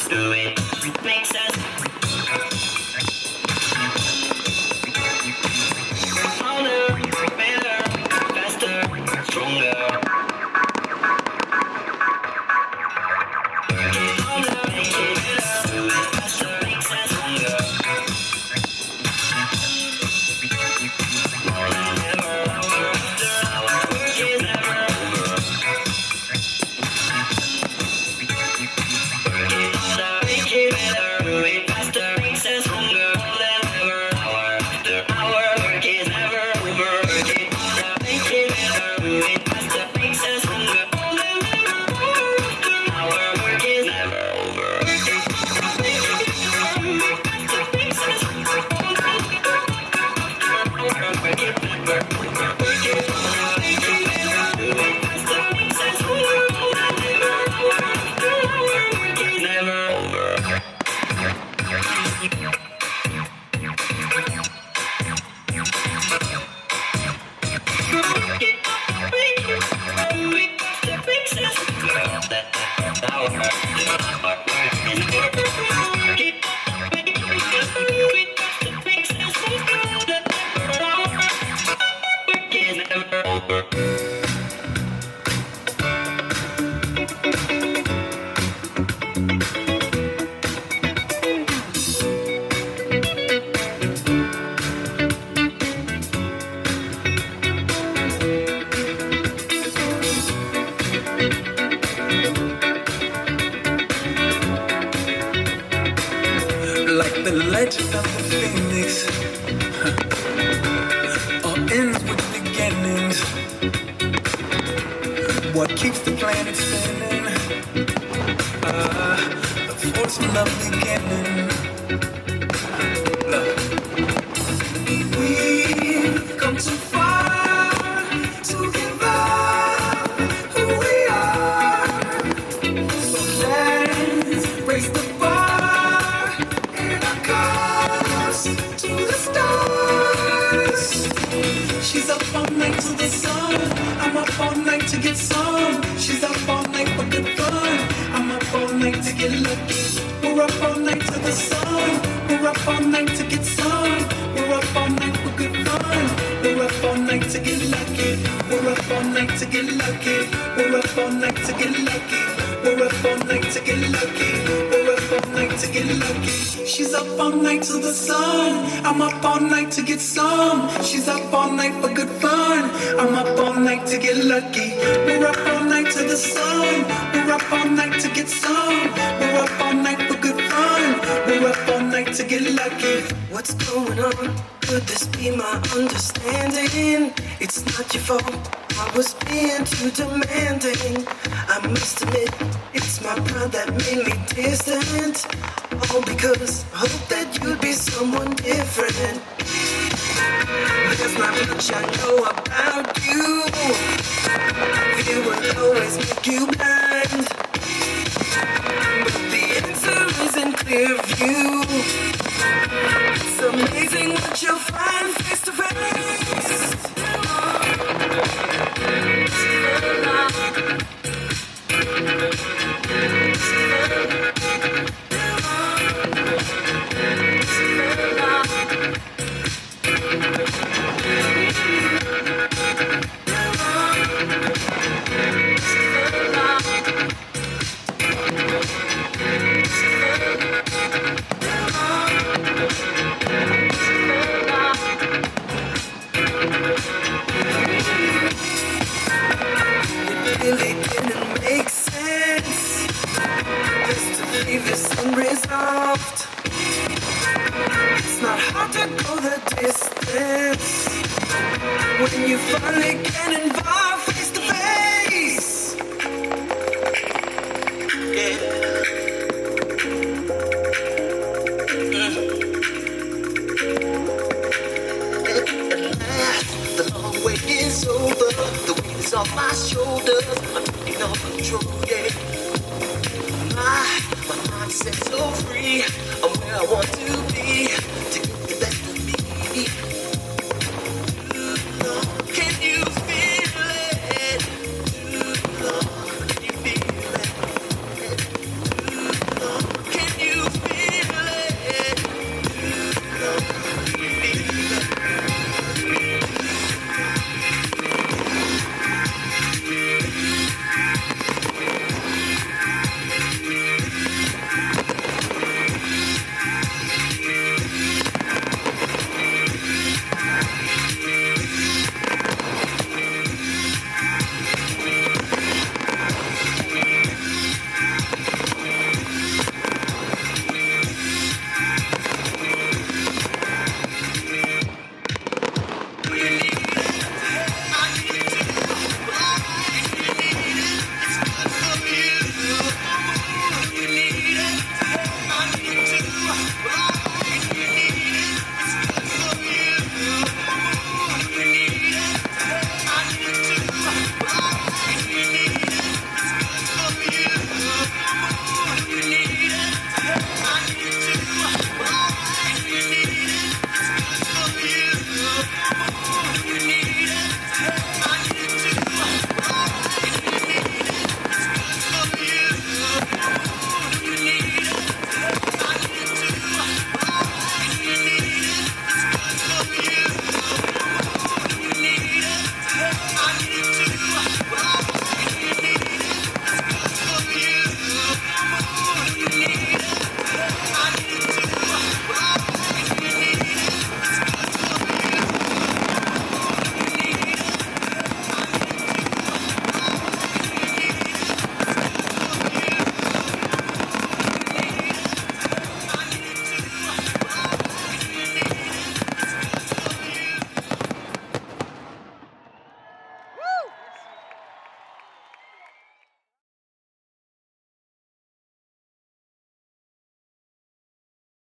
do it. Makes us harder, better, faster, stronger. Harder, make it better, do it faster, makes us stronger. More than ever, our work is never over. Work it harder, make it better, do it faster, makes us stronger. More than ever, our work is never over. Work it harder, make it better, do it faster, makes us stronger. More than ever, our work is never over. Work it harder, make it better, do it faster, makes us stronger. Work it never over. Work it harder, make it better, do it faster, makes us stronger. More than ever, our work is never over. Like the legend of the phoenix, all ends with beginnings. What keeps the planet spinning? The force from the beginning. Look. We've come too far to give up who we are. So let's raise the bar and our cars to the stars. She's up all night to the sun. I'm up all night to get some. She's up all night for good fun. I'm up all night to get lucky. We're up all night to the sun. We're up all night to get some. We're up all night for good fun. We're up all night to get lucky. We're up all night to get lucky. We're up all night to get lucky. We're up all night to get lucky. We're up all night to get lucky. She's up all night to the sun. I'm up all night to get some. She's up all night for good fun. I'm up all night to get lucky. We're up all night to the sun. We're up all night to get some. We're up all night for good fun. We're up all night to get lucky. What's going on? Could this be my understanding? It's not your fault. I was being too demanding. I must admit, it's my pride that made me distant. All because I hope that you'd be someone different. There's not much I know about you. Fear will always make you blind. But the answer is in clear view. It's amazing what you'll find face to face. Really didn't make sense just to leave this unresolved. It's not hard to go the distance when you finally get involved face to face. Yeah. At last, the long wait is over. The weight is off my shoulders. I'm taking no control, yeah. My mindset's so free. I'm where I want to be. To get